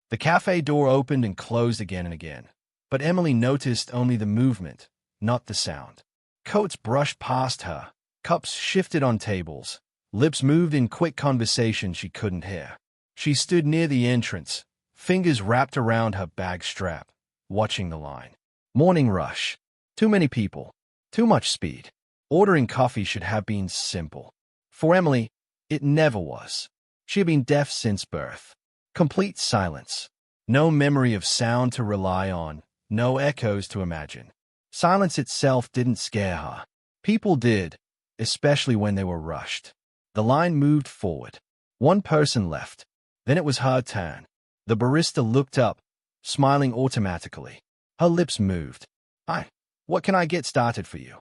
The cafe door opened and closed again and again, but Emily noticed only the movement, not the sound. Coats brushed past her, cups shifted on tables, lips moved in quick conversation she couldn't hear. She stood near the entrance, fingers wrapped around her bag strap, watching the line. Morning rush. Too many people. Too much speed. Ordering coffee should have been simple. For Emily, it never was. She had been deaf since birth. Complete silence. No memory of sound to rely on, no echoes to imagine. Silence itself didn't scare her. People did, especially when they were rushed. The line moved forward. One person left. Then it was her turn. The barista looked up, smiling automatically. Her lips moved. Hi, what can I get started for you?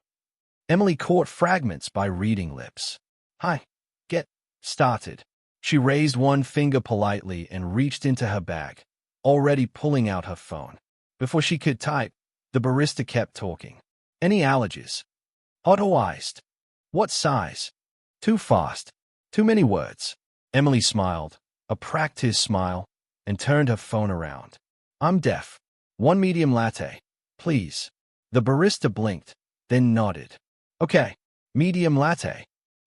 Emily caught fragments by reading lips. Hi, get started. She raised one finger politely and reached into her bag, already pulling out her phone. Before she could type, the barista kept talking. Any allergies? Hot or iced? What size? Too fast. Too many words. Emily smiled, a practiced smile, and turned her phone around. I'm deaf. One medium latte, please. The barista blinked, then nodded. Okay, medium latte.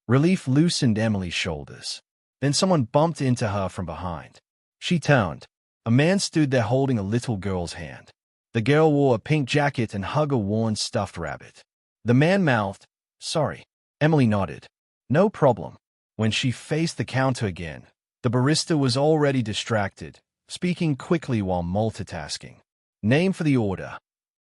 Relief loosened Emily's shoulders. Then someone bumped into her from behind. She turned. A man stood there holding a little girl's hand. The girl wore a pink jacket and hugged a worn stuffed rabbit. The man mouthed, sorry. Emily nodded. No problem. When she faced the counter again, the barista was already distracted, speaking quickly while multitasking. Name for the order.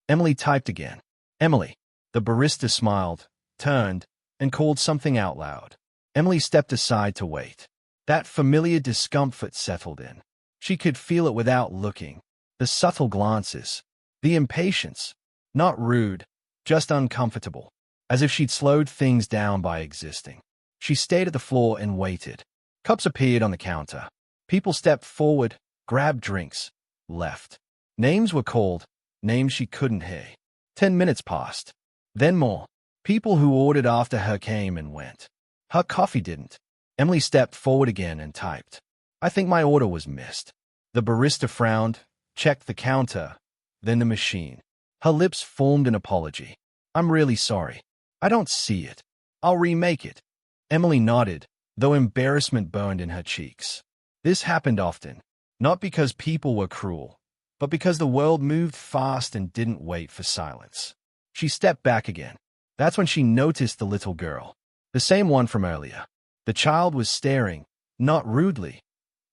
Emily typed again. Emily. The barista smiled, turned, and called something out loud. Emily stepped aside to wait. That familiar discomfort settled in. She could feel it without looking. The subtle glances. The impatience. Not rude, just uncomfortable. As if she'd slowed things down by existing. She stayed at the floor and waited. Cups appeared on the counter. People stepped forward, grabbed drinks, left. Names were called, names she couldn't hear. 10 minutes passed. Then more. People who ordered after her came and went. Her coffee didn't. Emily stepped forward again and typed. I think my order was missed. The barista frowned, checked the counter, then the machine. Her lips formed an apology. I'm really sorry. I don't see it. I'll remake it. Emily nodded, though embarrassment burned in her cheeks. This happened often, not because people were cruel, but because the world moved fast and didn't wait for silence. She stepped back again. That's when she noticed the little girl, the same one from earlier. The child was staring, not rudely,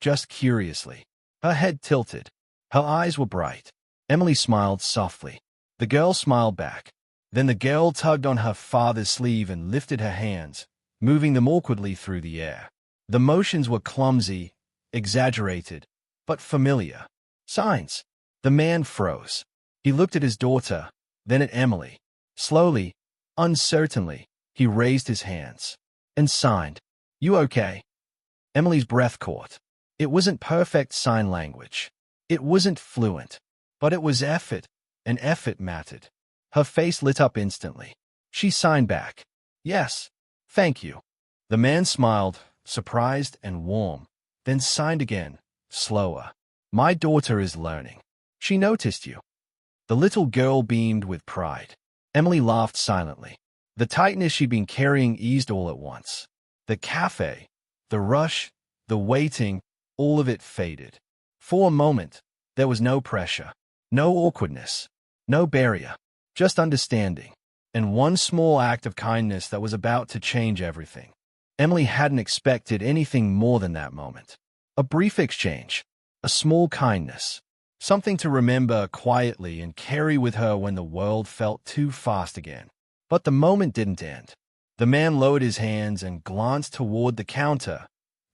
just curiously. Her head tilted. Her eyes were bright. Emily smiled softly. The girl smiled back. Then the girl tugged on her father's sleeve and lifted her hands, moving them awkwardly through the air. The motions were clumsy, exaggerated, but familiar. Signs. The man froze. He looked at his daughter, then at Emily. Slowly, uncertainly, he raised his hands and signed. You okay? Emily's breath caught. It wasn't perfect sign language. It wasn't fluent, but it was effort, and effort mattered. Her face lit up instantly. She signed back. Yes, thank you. The man smiled, surprised and warm, then signed again, slower. My daughter is learning. She noticed you. The little girl beamed with pride. Emily laughed silently. The tightness she'd been carrying eased all at once. The cafe, the rush, the waiting, all of it faded. For a moment, there was no pressure, no awkwardness, no barrier, just understanding, and one small act of kindness that was about to change everything. Emily hadn't expected anything more than that moment. A brief exchange, a small kindness, something to remember quietly and carry with her when the world felt too fast again. But the moment didn't end. The man lowered his hands and glanced toward the counter,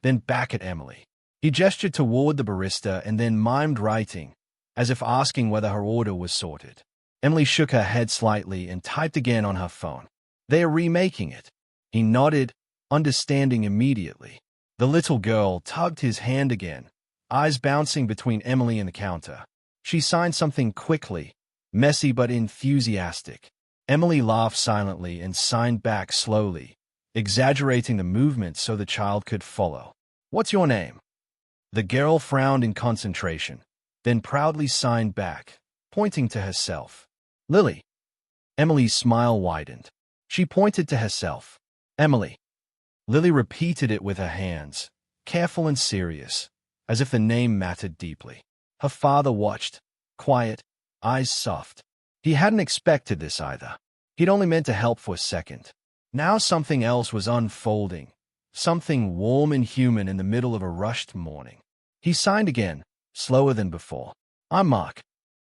then back at Emily. He gestured toward the barista and then mimed writing, as if asking whether her order was sorted. Emily shook her head slightly and typed again on her phone. They are remaking it. He nodded, understanding immediately. The little girl tugged his hand again, eyes bouncing between Emily and the counter. She signed something quickly, messy but enthusiastic. Emily laughed silently and signed back slowly, exaggerating the movement so the child could follow. What's your name? The girl frowned in concentration, then proudly signed back, pointing to herself. Lily. Emily's smile widened. She pointed to herself. Emily. Lily repeated it with her hands, careful and serious, as if the name mattered deeply. Her father watched, quiet, eyes soft. He hadn't expected this either. He'd only meant to help for a second. Now something else was unfolding, something warm and human in the middle of a rushed morning. He signed again, slower than before. I'm Mark.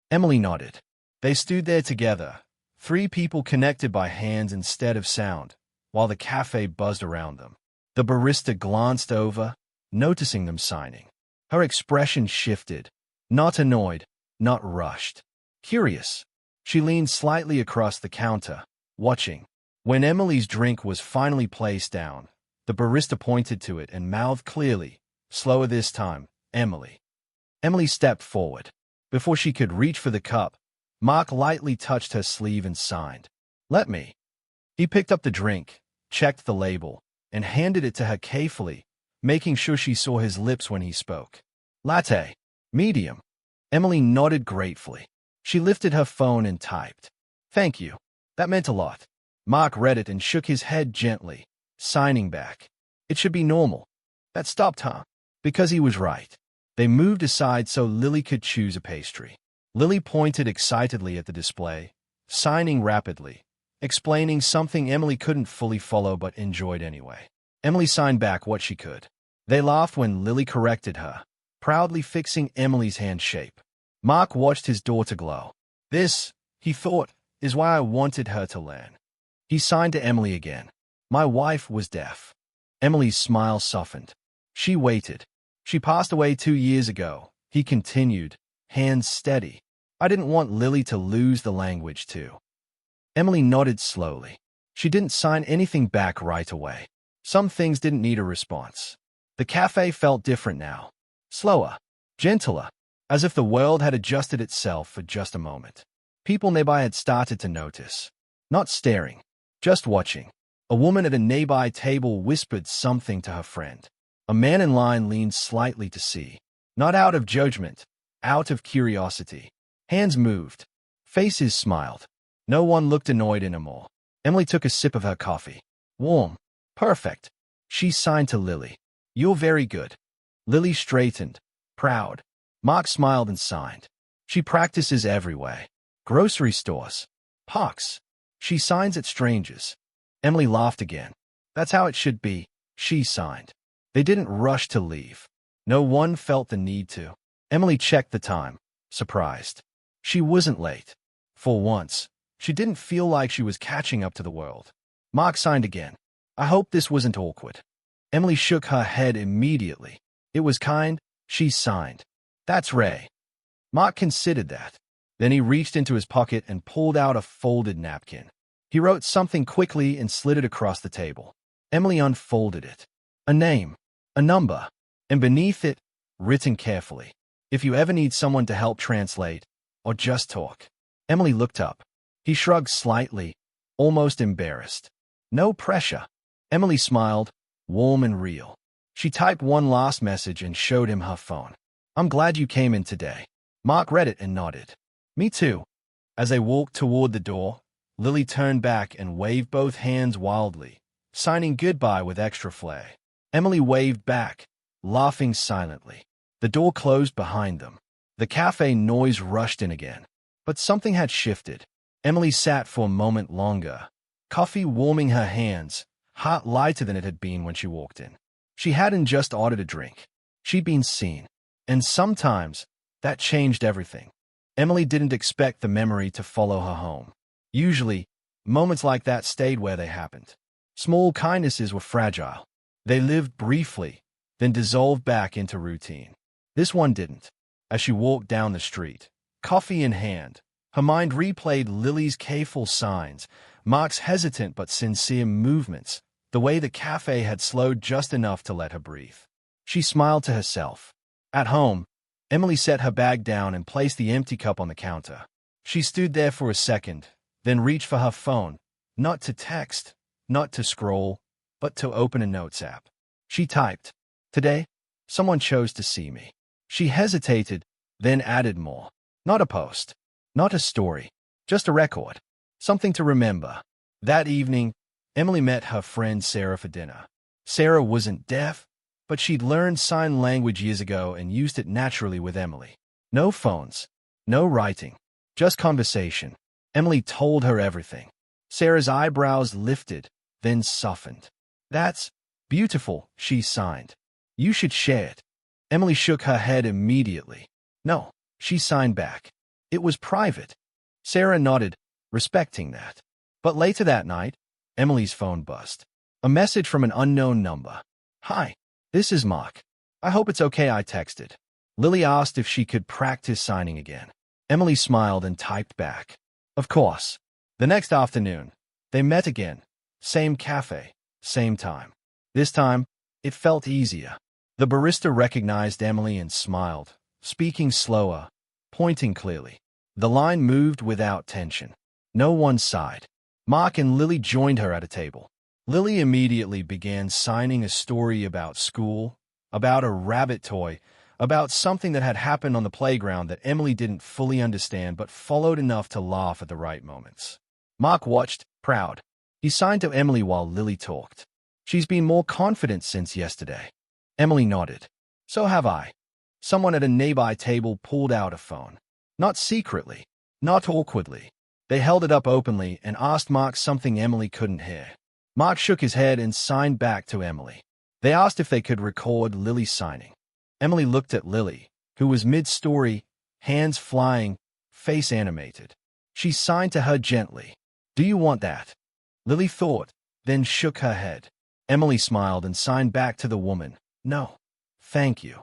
Emily nodded. They stood there together, three people connected by hands instead of sound, while the cafe buzzed around them. The barista glanced over, noticing them signing. Her expression shifted, not annoyed, not rushed. Curious. She leaned slightly across the counter, watching. When Emily's drink was finally placed down, the barista pointed to it and mouthed clearly, slower this time, Emily. Emily stepped forward. Before she could reach for the cup, Mark lightly touched her sleeve and signed. Let me. He picked up the drink, checked the label, and handed it to her carefully, making sure she saw his lips when he spoke. Latte. Medium. Emily nodded gratefully. She lifted her phone and typed. Thank you. That meant a lot. Mark read it and shook his head gently, signing back. It should be normal. That stopped her. Because he was right. They moved aside so Lily could choose a pastry. Lily pointed excitedly at the display, signing rapidly, explaining something Emily couldn't fully follow but enjoyed anyway. Emily signed back what she could. They laughed when Lily corrected her, proudly fixing Emily's hand shape. Mark watched his daughter glow. This, he thought, is why I wanted her to learn. He signed to Emily again. My wife was deaf. Emily's smile softened. She waited. She passed away 2 years ago, he continued, hands steady. I didn't want Lily to lose the language too. Emily nodded slowly. She didn't sign anything back right away. Some things didn't need a response. The cafe felt different now. Slower, gentler, as if the world had adjusted itself for just a moment. People nearby had started to notice. Not staring, just watching. A woman at a nearby table whispered something to her friend. A man in line leaned slightly to see. Not out of judgment, out of curiosity. Hands moved. Faces smiled. No one looked annoyed anymore. Emily took a sip of her coffee. Warm. Perfect. She signed to Lily. You're very good. Lily straightened. Proud. Mark smiled and signed. She practices every way. Grocery stores. Parks. She signs at strangers. Emily laughed again. That's how it should be. She signed. They didn't rush to leave. No one felt the need to. Emily checked the time, surprised. She wasn't late. For once, she didn't feel like she was catching up to the world. Mark signed again. I hope this wasn't awkward. Emily shook her head immediately. It was kind. She signed. That's Ray. Mark considered that. Then he reached into his pocket and pulled out a folded napkin. He wrote something quickly and slid it across the table. Emily unfolded it. A name. A number. And beneath it, written carefully. If you ever need someone to help translate, or just talk. Emily looked up. He shrugged slightly, almost embarrassed. No pressure. Emily smiled, warm and real. She typed one last message and showed him her phone. I'm glad you came in today. Mark read it and nodded. Me too. As they walked toward the door, Lily turned back and waved both hands wildly, signing goodbye with extra flair. Emily waved back, laughing silently. The door closed behind them. The cafe noise rushed in again. But something had shifted. Emily sat for a moment longer, coffee warming her hands, heart lighter than it had been when she walked in. She hadn't just ordered a drink. She'd been seen. And sometimes, that changed everything. Emily didn't expect the memory to follow her home. Usually, moments like that stayed where they happened. Small kindnesses were fragile. They lived briefly, then dissolved back into routine. This one didn't. As she walked down the street, coffee in hand, her mind replayed Lily's careful signs, Mark's hesitant but sincere movements, the way the cafe had slowed just enough to let her breathe. She smiled to herself. At home, Emily set her bag down and placed the empty cup on the counter. She stood there for a second, then reached for her phone, not to text, not to scroll, but to open a notes app. She typed, Today, Someone chose to see me. She hesitated, then added more. Not a post. Not a story. Just a record. Something to remember. That evening, Emily met her friend Sarah for dinner. Sarah wasn't deaf, but she'd learned sign language years ago and used it naturally with Emily. No phones. No writing. Just conversation. Emily told her everything. Sarah's eyebrows lifted, then softened. That's beautiful, she signed. You should share it. Emily shook her head immediately. No, she signed back. It was private. Sarah nodded, respecting that. But later that night, Emily's phone buzzed. A message from an unknown number. Hi, this is Mark. I hope it's okay, I texted. Lily asked if she could practice signing again. Emily smiled and typed back. Of course. The next afternoon, they met again. Same cafe, same time. This time, it felt easier. The barista recognized Emily and smiled, speaking slower, pointing clearly. The line moved without tension. No one sighed. Mark and Lily joined her at a table. Lily immediately began signing a story about school, about a rabbit toy, about something that had happened on the playground that Emily didn't fully understand but followed enough to laugh at the right moments. Mark watched, proud. He signed to Emily while Lily talked. She's been more confident since yesterday. Emily nodded. So have I. Someone at a nearby table pulled out a phone. Not secretly, not awkwardly. They held it up openly and asked Mark something Emily couldn't hear. Mark shook his head and signed back to Emily. They asked if they could record Lily's signing. Emily looked at Lily, who was mid-story, hands flying, face animated. She signed to her gently. Do you want that? Lily thought, then shook her head. Emily smiled and signed back to the woman. No, thank you.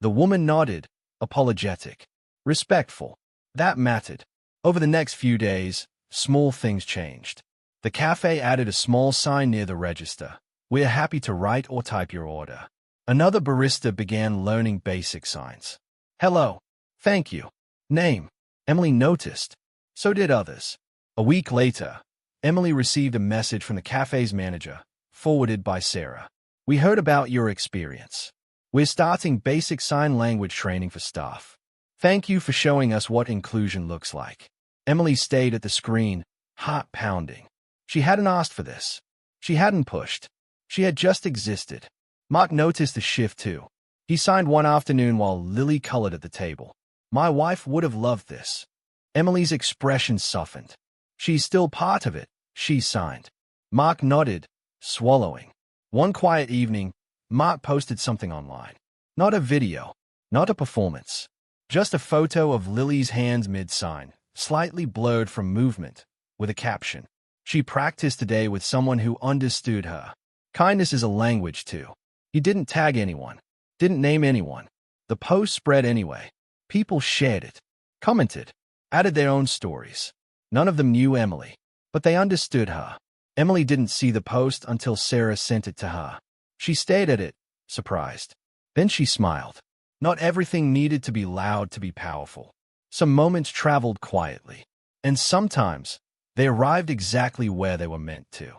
The woman nodded, apologetic, respectful. That mattered. Over the next few days, small things changed. The cafe added a small sign near the register. We're happy to write or type your order. Another barista began learning basic signs. Hello. Thank you. Name. Emily noticed. So did others. A week later, Emily received a message from the cafe's manager, forwarded by Sarah. We heard about your experience. We're starting basic sign language training for staff. Thank you for showing us what inclusion looks like. Emily stayed at the screen, heart pounding. She hadn't asked for this. She hadn't pushed. She had just existed. Mark noticed the shift too. He signed one afternoon while Lily colored at the table. My wife would have loved this. Emily's expression softened. She's still part of it, she signed. Mark nodded, swallowing. One quiet evening, Mark posted something online. Not a video, not a performance. Just a photo of Lily's hands mid-sign, slightly blurred from movement, with a caption. She practiced today with someone who understood her. Kindness is a language too. He didn't tag anyone, didn't name anyone. The post spread anyway. People shared it, commented, added their own stories. None of them knew Emily, but they understood her. Emily didn't see the post until Sarah sent it to her. She stared at it, surprised. Then she smiled. Not everything needed to be loud to be powerful. Some moments traveled quietly, and sometimes they arrived exactly where they were meant to.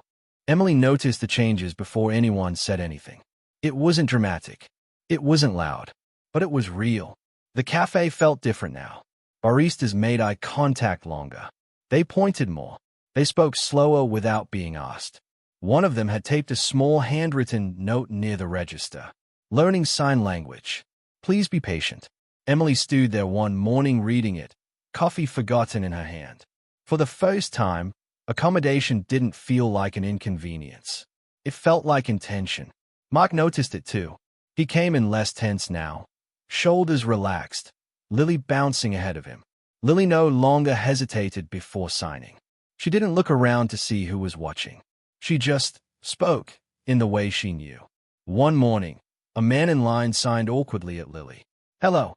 Emily noticed the changes before anyone said anything. It wasn't dramatic. It wasn't loud, but it was real. The cafe felt different now. Baristas made eye contact longer. They pointed more. They spoke slower without being asked. One of them had taped a small handwritten note near the register. Learning sign language. Please be patient. Emily stood there one morning reading it, coffee forgotten in her hand. For the first time, accommodation didn't feel like an inconvenience. It felt like intention. Mark noticed it too. He came in less tense now. Shoulders relaxed. Lily bouncing ahead of him. Lily no longer hesitated before signing. She didn't look around to see who was watching. She just spoke in the way she knew. One morning, a man in line signed awkwardly at Lily. Hello.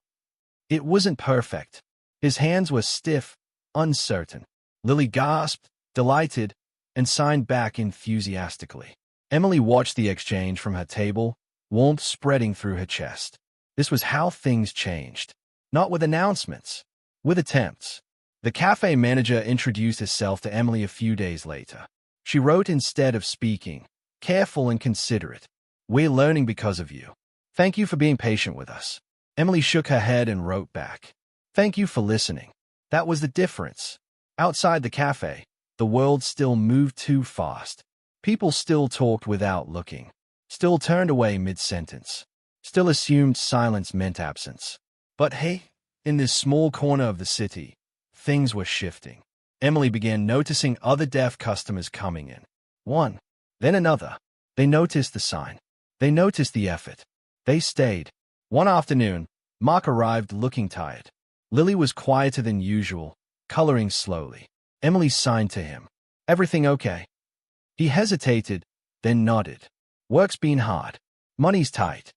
It wasn't perfect. His hands were stiff, uncertain. Lily gasped, delighted, and signed back enthusiastically. Emily watched the exchange from her table, warmth spreading through her chest. This was how things changed. Not with announcements, with attempts. The cafe manager introduced herself to Emily a few days later. She wrote instead of speaking, careful and considerate. We're learning because of you. Thank you for being patient with us. Emily shook her head and wrote back. Thank you for listening. That was the difference. Outside the cafe, the world still moved too fast. People still talked without looking, still turned away mid-sentence, still assumed silence meant absence. But hey, in this small corner of the city, things were shifting. Emily began noticing other deaf customers coming in. One, then another. They noticed the sign. They noticed the effort. They stayed. One afternoon, Mark arrived looking tired. Lily was quieter than usual, coloring slowly. Emily signed to him. Everything okay? He hesitated, then nodded. Work's been hard. Money's tight.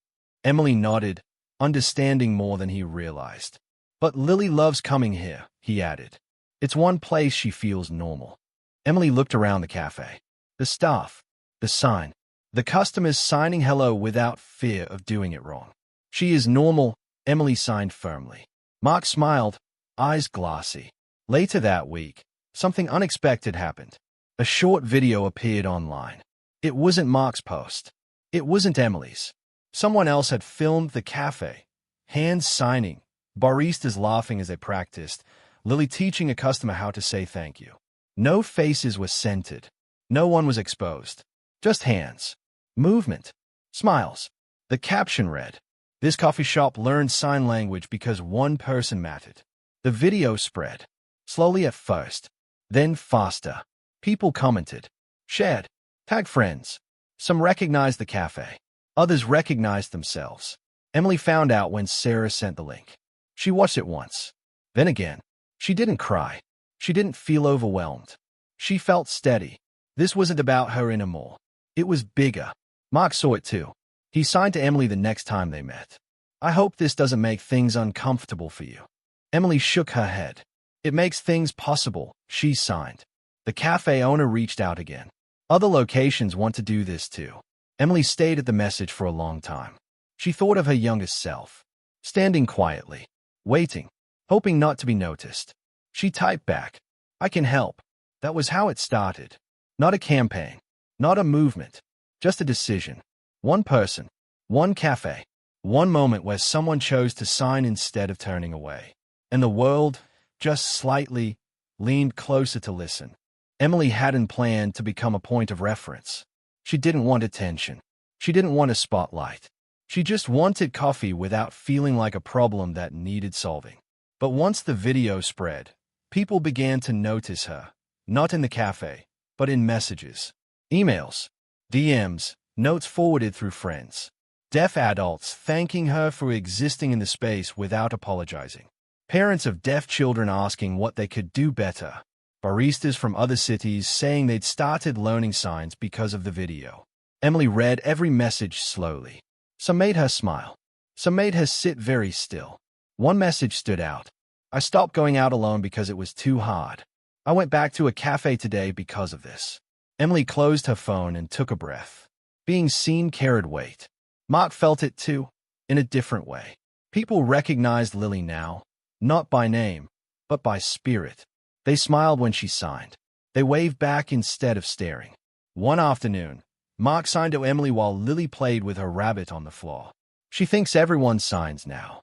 Emily nodded, understanding more than he realized. But Lily loves coming here, he added. It's one place she feels normal. Emily looked around the cafe. The staff, the sign, the customers signing hello without fear of doing it wrong. She is normal, Emily signed firmly. Mark smiled, eyes glassy. Later that week, something unexpected happened. A short video appeared online. It wasn't Mark's post. It wasn't Emily's. Someone else had filmed the cafe. Hands signing, baristas laughing as they practiced, Lily teaching a customer how to say thank you. No faces were centered. No one was exposed. Just hands. Movement. Smiles. The caption read, "This coffee shop learned sign language because one person mattered." The video spread. Slowly at first, then faster. People commented, shared, tagged friends. Some recognized the cafe. Others recognized themselves. Emily found out when Sarah sent the link. She watched it once. Then again. She didn't cry. She didn't feel overwhelmed. She felt steady. This wasn't about her anymore. It was bigger. Mark saw it too. He signed to Emily the next time they met. I hope this doesn't make things uncomfortable for you. Emily shook her head. It makes things possible, she signed. The cafe owner reached out again. Other locations want to do this too. Emily stayed at the message for a long time. She thought of her youngest self, standing quietly, waiting, hoping not to be noticed. She typed back, I can help. That was how it started. Not a campaign, not a movement, just a decision. One person, one cafe, one moment where someone chose to sign instead of turning away. And the world, just slightly, leaned closer to listen. Emily hadn't planned to become a point of reference. She didn't want attention. She didn't want a spotlight. She just wanted coffee without feeling like a problem that needed solving. But once the video spread, people began to notice her, not in the cafe, but in messages, emails, DMs, notes forwarded through friends. Deaf adults thanking her for existing in the space without apologizing. Parents of deaf children asking what they could do better. Baristas from other cities saying they'd started learning signs because of the video. Emily read every message slowly. Some made her smile. Some made her sit very still. One message stood out. I stopped going out alone because it was too hard. I went back to a cafe today because of this. Emily closed her phone and took a breath. Being seen carried weight. Mark felt it too, in a different way. People recognized Lily now, not by name, but by spirit. They smiled when she signed. They waved back instead of staring. One afternoon, Mark signed to Emily while Lily played with her rabbit on the floor. She thinks everyone signs now.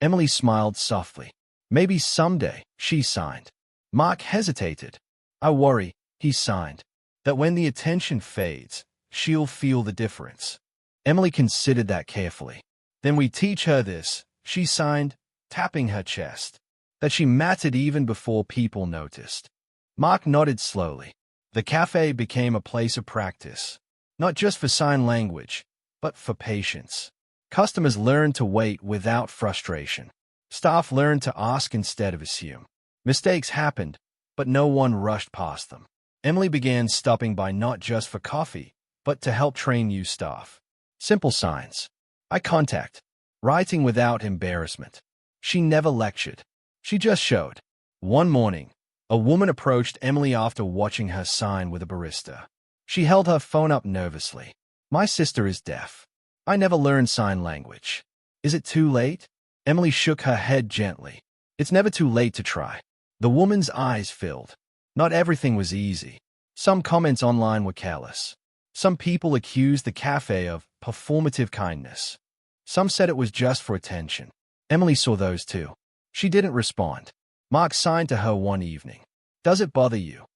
Emily smiled softly. Maybe someday, she signed. Mark hesitated. I worry, he signed, that when the attention fades, she'll feel the difference. Emily considered that carefully. Then we teach her this, she signed, tapping her chest, that she mattered even before people noticed. Mark nodded slowly. The cafe became a place of practice, not just for sign language, but for patience. Customers learned to wait without frustration. Staff learned to ask instead of assume. Mistakes happened, but no one rushed past them. Emily began stopping by not just for coffee, but to help train new staff. Simple signs, eye contact, writing without embarrassment. She never lectured. She just showed. One morning, a woman approached Emily after watching her sign with a barista. She held her phone up nervously. My sister is deaf. I never learned sign language. Is it too late? Emily shook her head gently. It's never too late to try. The woman's eyes filled. Not everything was easy. Some comments online were careless. Some people accused the cafe of performative kindness. Some said it was just for attention. Emily saw those too. She didn't respond. Mark signed to her one evening. "Does it bother you?"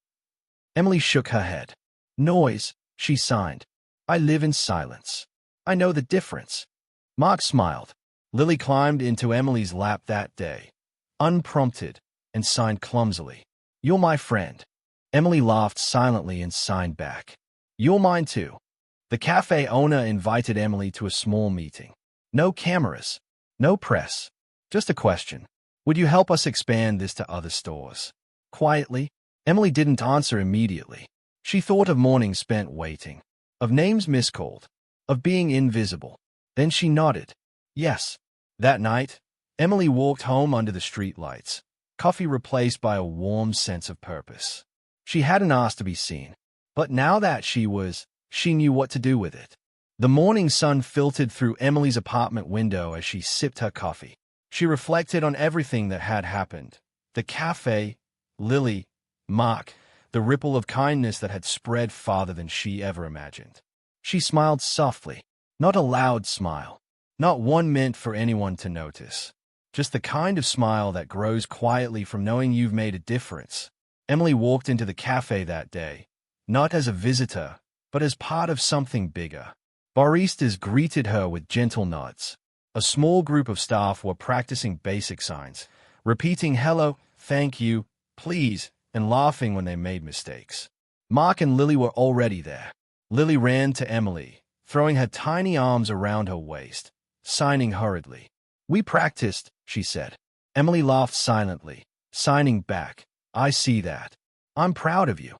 Emily shook her head. "Noise," she signed. "I live in silence. I know the difference." Mark smiled. Lily climbed into Emily's lap that day, unprompted, and signed clumsily. "You're my friend." Emily laughed silently and signed back. "You're mine too." The cafe owner invited Emily to a small meeting. No cameras, no press, just a question. "Would you help us expand this to other stores?" Quietly, Emily didn't answer immediately. She thought of mornings spent waiting, of names miscalled, of being invisible. Then she nodded. Yes. That night, Emily walked home under the streetlights, coffee replaced by a warm sense of purpose. She hadn't asked to be seen, but now that she knew what to do with it. The morning sun filtered through Emily's apartment window as she sipped her coffee. She reflected on everything that had happened. The cafe, Lily, Mark, the ripple of kindness that had spread farther than she ever imagined. She smiled softly, not a loud smile, not one meant for anyone to notice. Just the kind of smile that grows quietly from knowing you've made a difference. Emily walked into the cafe that day, not as a visitor, but as part of something bigger. Baristas greeted her with gentle nods. A small group of staff were practicing basic signs, repeating hello, thank you, please, and laughing when they made mistakes. Mark and Lily were already there. Lily ran to Emily, throwing her tiny arms around her waist, signing hurriedly. "We practiced," she said. Emily laughed silently, signing back. "I see that. I'm proud of you."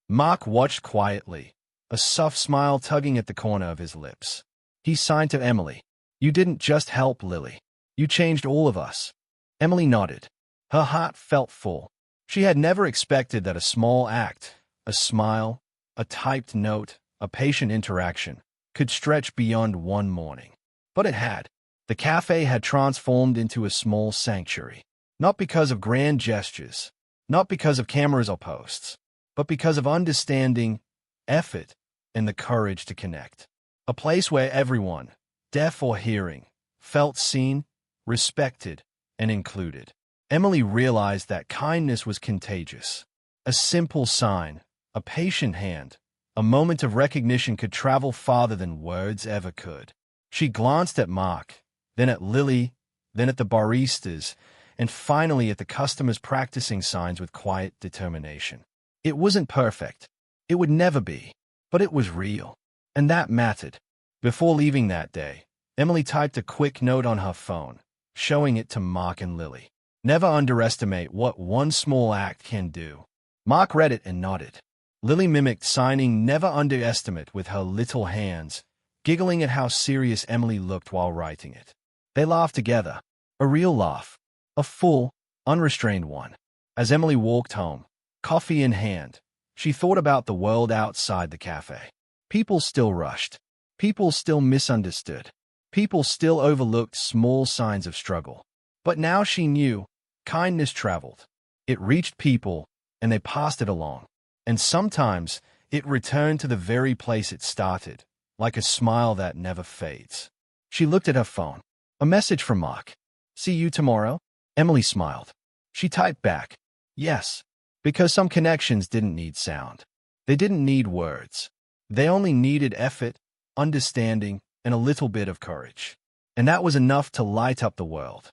Mark watched quietly, a soft smile tugging at the corner of his lips. He signed to Emily. "You didn't just help Lily. You changed all of us." Emily nodded. Her heart felt full. She had never expected that a small act, a smile, a typed note, a patient interaction, could stretch beyond one morning. But it had. The cafe had transformed into a small sanctuary. Not because of grand gestures, not because of cameras or posts, but because of understanding, effort, and the courage to connect. A place where everyone, deaf or hearing, felt seen, respected, and included. Emily realized that kindness was contagious. A simple sign, a patient hand, a moment of recognition could travel farther than words ever could. She glanced at Mark, then at Lily, then at the baristas, and finally at the customers practicing signs with quiet determination. It wasn't perfect. It would never be. But it was real. And that mattered. Before leaving that day, Emily typed a quick note on her phone, showing it to Mark and Lily. Never underestimate what one small act can do. Mark read it and nodded. Lily mimicked signing "never underestimate" with her little hands, giggling at how serious Emily looked while writing it. They laughed together. A real laugh. A full, unrestrained one. As Emily walked home, coffee in hand, she thought about the world outside the cafe. People still rushed. People still misunderstood. People still overlooked small signs of struggle. But now she knew, kindness traveled. It reached people, and they passed it along. And sometimes, it returned to the very place it started, like a smile that never fades. She looked at her phone. A message from Mark. "See you tomorrow?" Emily smiled. She typed back, "Yes," because some connections didn't need sound. They didn't need words. They only needed effort, understanding, and a little bit of courage. And that was enough to light up the world.